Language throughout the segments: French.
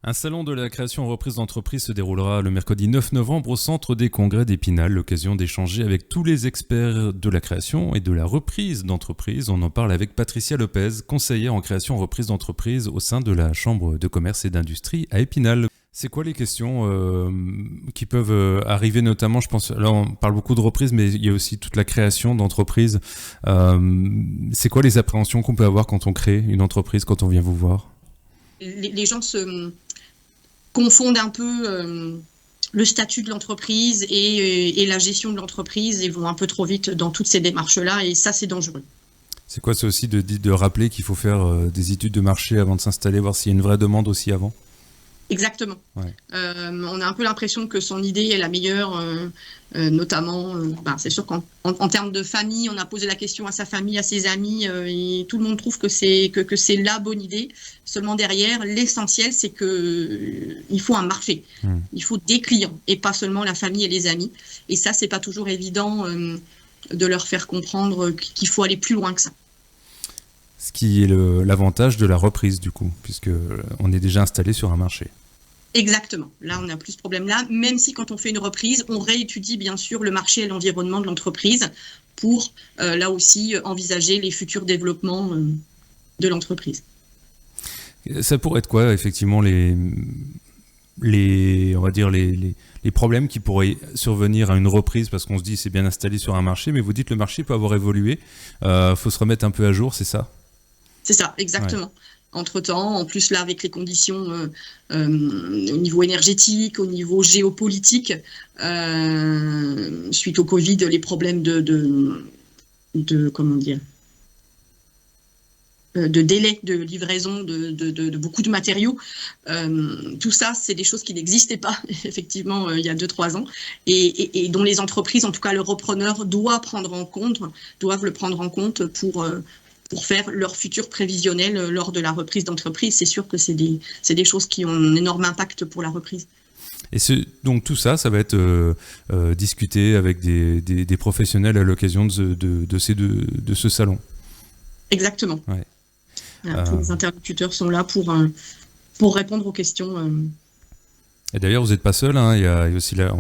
Un salon de la création en reprise d'entreprise se déroulera le mercredi 9 novembre au centre des congrès d'Épinal, l'occasion d'échanger avec tous les experts de la création et de la reprise d'entreprise. On en parle avec Patricia Lopez, conseillère en création en reprise d'entreprise au sein de la Chambre de commerce et d'industrie à Épinal. C'est quoi les questions qui peuvent arriver notamment, je pense, là on parle beaucoup de reprise, mais il y a aussi toute la création d'entreprise. C'est quoi les appréhensions qu'on peut avoir quand on crée une entreprise, quand on vient vous voir ? Les gens se confondent un peu le statut de l'entreprise et la gestion de l'entreprise et vont un peu trop vite dans toutes ces démarches-là et ça, c'est dangereux. C'est quoi, c'est aussi de rappeler qu'il faut faire des études de marché avant de s'installer, voir s'il y a une vraie demande aussi avant ? Exactement. Ouais. On a un peu l'impression que son idée est la meilleure, notamment, c'est sûr qu'en termes de famille, on a posé la question à sa famille, à ses amis, et tout le monde trouve que c'est la bonne idée. Seulement derrière, l'essentiel, c'est qu'il faut un marché. Il faut des clients, et pas seulement la famille et les amis. Et ça, c'est pas toujours évident de leur faire comprendre qu'il faut aller plus loin que ça. Ce qui est l'avantage de la reprise, du coup, puisqu'on est déjà installé sur un marché. Exactement. Là, on n'a plus ce problème-là, même si quand on fait une reprise, on réétudie bien sûr le marché et l'environnement de l'entreprise pour, là aussi, envisager les futurs développements de l'entreprise. Ça pourrait être quoi, effectivement, les problèmes qui pourraient survenir à une reprise, parce qu'on se dit c'est bien installé sur un marché, mais vous dites le marché peut avoir évolué, faut se remettre un peu à jour, c'est ça ? C'est ça, exactement. Ouais. Entre-temps, en plus là, avec les conditions au niveau énergétique, au niveau géopolitique, suite au Covid, les problèmes de délai de livraison de beaucoup de matériaux. Tout ça, c'est des choses qui n'existaient pas, effectivement, il y a 2-3 ans, et dont les entreprises, en tout cas le repreneur, doivent le prendre en compte pour faire leur futur prévisionnel lors de la reprise d'entreprise. C'est sûr que c'est des choses qui ont un énorme impact pour la reprise. Et donc tout ça, ça va être discuté avec des professionnels à l'occasion de ce salon. Exactement. Ouais. Tous les interlocuteurs sont là pour répondre aux questions. Et d'ailleurs, vous n'êtes pas seul, hein. Il y a aussi la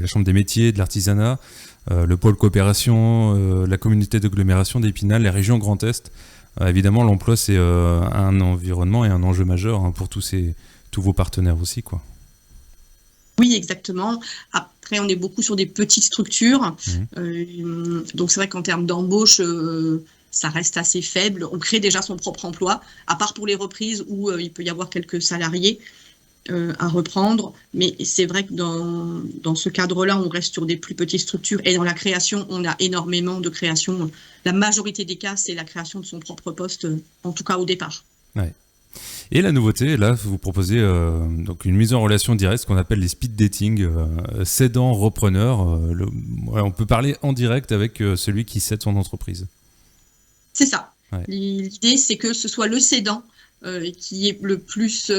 Chambre des métiers, de l'artisanat, le pôle coopération, la communauté d'agglomération d'Épinal, la région Grand Est. Évidemment, l'emploi, c'est un environnement et un enjeu majeur pour tous vos partenaires aussi, quoi. Oui, exactement. Après, on est beaucoup sur des petites structures. Donc, c'est vrai qu'en termes d'embauche, ça reste assez faible. On crée déjà son propre emploi, à part pour les reprises où il peut y avoir quelques salariés à reprendre. Mais c'est vrai que dans ce cadre-là, on reste sur des plus petites structures. Et dans la création, on a énormément de création. La majorité des cas, c'est la création de son propre poste, en tout cas au départ. Ouais. Et la nouveauté, là, vous proposez donc une mise en relation directe, ce qu'on appelle les speed dating, cédant-repreneur. On peut parler en direct avec celui qui cède son entreprise. C'est ça. Ouais. L'idée, c'est que ce soit le cédant qui est le plus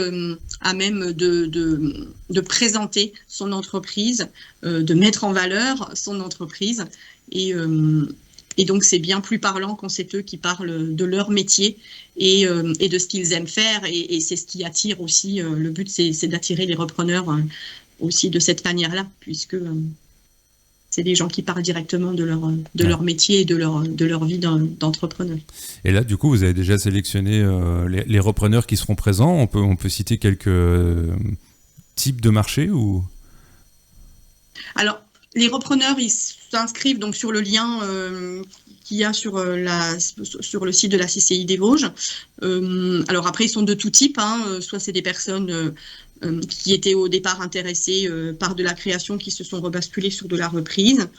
à même de présenter son entreprise, de mettre en valeur son entreprise. Et donc, c'est bien plus parlant quand c'est eux qui parlent de leur métier et de ce qu'ils aiment faire. Et c'est ce qui attire aussi. Le but, c'est d'attirer les repreneurs aussi de cette manière-là, puisque c'est des gens qui parlent directement de leur métier et de leur vie d'entrepreneur. Et là, du coup, vous avez déjà sélectionné les repreneurs qui seront présents. On peut citer quelques types de marchés ou... Alors, les repreneurs, ils s'inscrivent donc sur le lien qu'il y a sur le site de la CCI des Vosges. Alors après, ils sont de tout type. Soit c'est des personnes qui étaient au départ intéressées par de la création, qui se sont rebasculées sur de la reprise,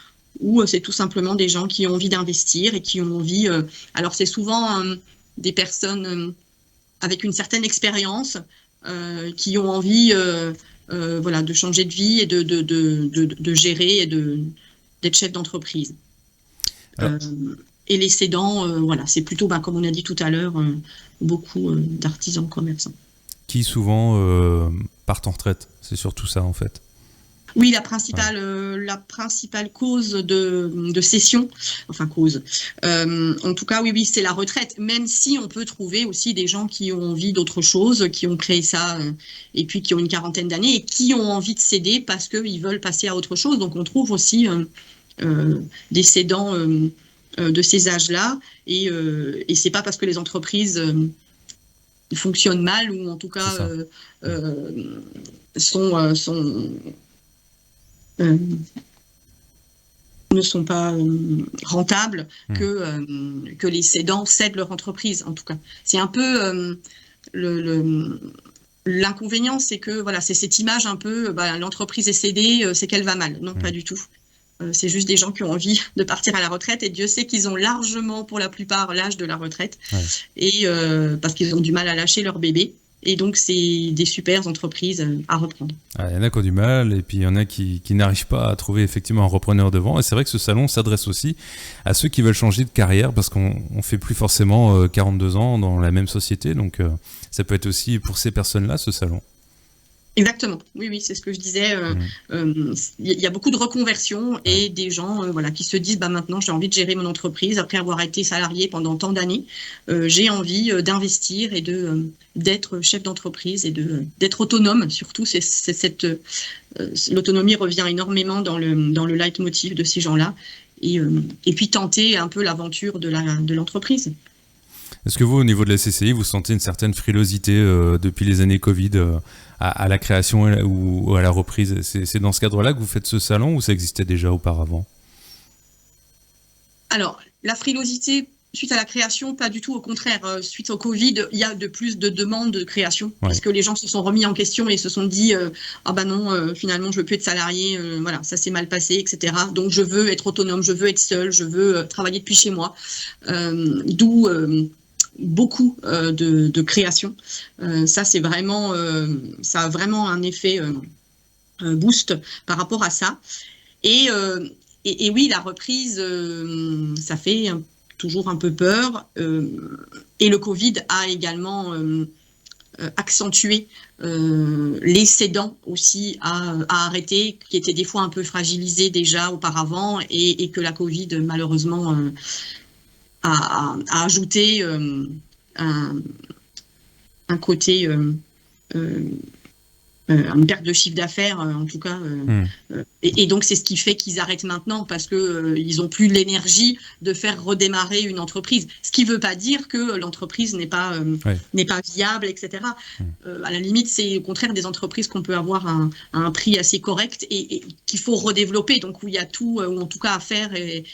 ou c'est tout simplement des gens qui ont envie d'investir et qui ont envie... alors c'est souvent des personnes avec une certaine expérience qui ont envie... de changer de vie et de gérer et d'être chef d'entreprise. Et les cédants, c'est plutôt, comme on a dit tout à l'heure, beaucoup d'artisans commerçants. Qui souvent partent en retraite, c'est surtout ça en fait. Oui, la principale cause de cession, enfin cause, en tout cas, oui, c'est la retraite, même si on peut trouver aussi des gens qui ont envie d'autre chose, qui ont créé ça, et puis qui ont une quarantaine d'années, et qui ont envie de céder parce qu'ils veulent passer à autre chose. Donc on trouve aussi des cédants de ces âges-là, et c'est pas parce que les entreprises fonctionnent mal, ou en tout cas sont ne sont pas rentables que les cédants cèdent leur entreprise, en tout cas. C'est un peu l'inconvénient, c'est que voilà, c'est cette image un peu, l'entreprise est cédée, c'est qu'elle va mal. Non, pas du tout. C'est juste des gens qui ont envie de partir à la retraite, et Dieu sait qu'ils ont largement, pour la plupart, l'âge de la retraite, et parce qu'ils ont du mal à lâcher leur bébé. Et donc, c'est des super entreprises à reprendre. Il y en a qui ont du mal, et puis il y en a qui n'arrivent pas à trouver effectivement un repreneur devant. Et c'est vrai que ce salon s'adresse aussi à ceux qui veulent changer de carrière, parce qu'on ne fait plus forcément 42 ans dans la même société. Donc, ça peut être aussi pour ces personnes-là, ce salon. Exactement, oui, c'est ce que je disais. Il y a beaucoup de reconversions et des gens qui se disent maintenant j'ai envie de gérer mon entreprise après avoir été salarié pendant tant d'années. J'ai envie d'investir et d'être chef d'entreprise et d'être autonome. Surtout, l'autonomie revient énormément dans le leitmotiv de ces gens-là, et puis tenter un peu l'aventure de l'entreprise. Est-ce que vous, au niveau de la CCI, vous sentez une certaine frilosité depuis les années Covid à la création ou à la reprise? C'est dans ce cadre-là que vous faites ce salon, ou ça existait déjà auparavant? Alors, la frilosité suite à la création, pas du tout. Au contraire, suite au Covid, il y a de plus de demandes de création, parce que les gens se sont remis en question et se sont dit finalement, je veux plus être salarié, ça s'est mal passé, etc. Donc, je veux être autonome, je veux être seul, je veux travailler depuis chez moi. D'où beaucoup de création. Ça, c'est vraiment, ça a vraiment un effet boost par rapport à ça. Et oui, la reprise, ça fait toujours un peu peur. Et le Covid a également accentué les cédants aussi à arrêter, qui étaient des fois un peu fragilisés déjà auparavant, et que la Covid, malheureusement, a ajouté un côté, une perte de chiffre d'affaires, en tout cas. Et donc, c'est ce qui fait qu'ils arrêtent maintenant, parce qu'ils n'ont plus l'énergie de faire redémarrer une entreprise. Ce qui ne veut pas dire que l'entreprise n'est pas viable, etc. À la limite, c'est au contraire des entreprises qu'on peut avoir à un prix assez correct, et qu'il faut redévelopper, donc où il y a tout, ou en tout cas à faire et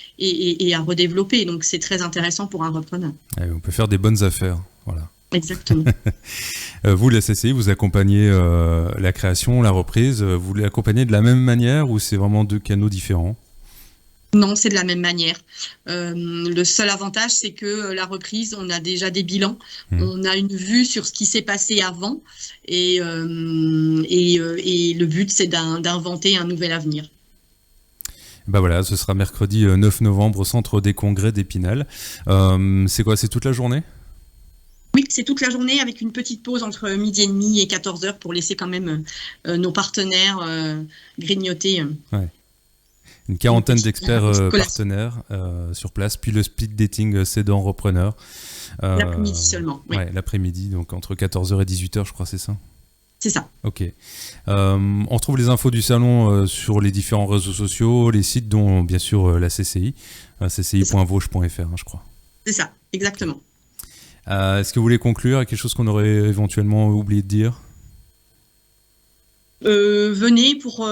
à redévelopper. Donc, c'est très intéressant pour un repreneur. On peut faire des bonnes affaires, voilà. Exactement. Vous, la CCI, vous accompagnez la création, la reprise, vous l'accompagnez de la même manière, ou c'est vraiment deux canaux différents? Non, c'est de la même manière. Le seul avantage, c'est que la reprise, on a déjà des bilans, on a une vue sur ce qui s'est passé avant, et le but, c'est d'inventer un nouvel avenir. Voilà, ce sera mercredi 9 novembre au Centre des Congrès d'Épinal. C'est quoi, c'est toute la journée? Oui, c'est toute la journée, avec une petite pause entre midi et demi et 14h pour laisser quand même nos partenaires grignoter. Une quarantaine d'experts partenaires sur place, puis le speed dating cédant repreneur. L'après-midi seulement. Oui. L'après-midi, donc entre 14h et 18h, je crois, c'est ça? C'est ça. Ok. On retrouve les infos du salon sur les différents réseaux sociaux, les sites, dont bien sûr la CCI, cci.vauche.fr, je crois. C'est ça, exactement. Est-ce que vous voulez conclure à quelque chose qu'on aurait éventuellement oublié de dire? Venez pour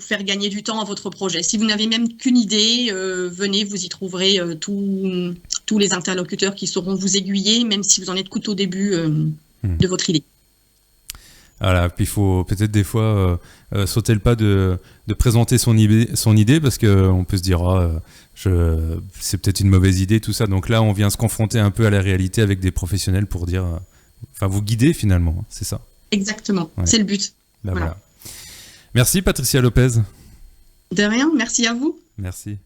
faire gagner du temps à votre projet. Si vous n'avez même qu'une idée, venez, vous y trouverez tous les interlocuteurs qui sauront vous aiguiller, même si vous en êtes qu'au début de votre idée. Voilà, puis il faut peut-être des fois sauter le pas de présenter son idée, parce qu'on peut se dire c'est peut-être une mauvaise idée, tout ça. Donc là, on vient se confronter un peu à la réalité avec des professionnels pour dire, vous guider finalement, c'est ça. Exactement, c'est le but. Voilà. Merci Patricia Lopez. De rien, merci à vous. Merci.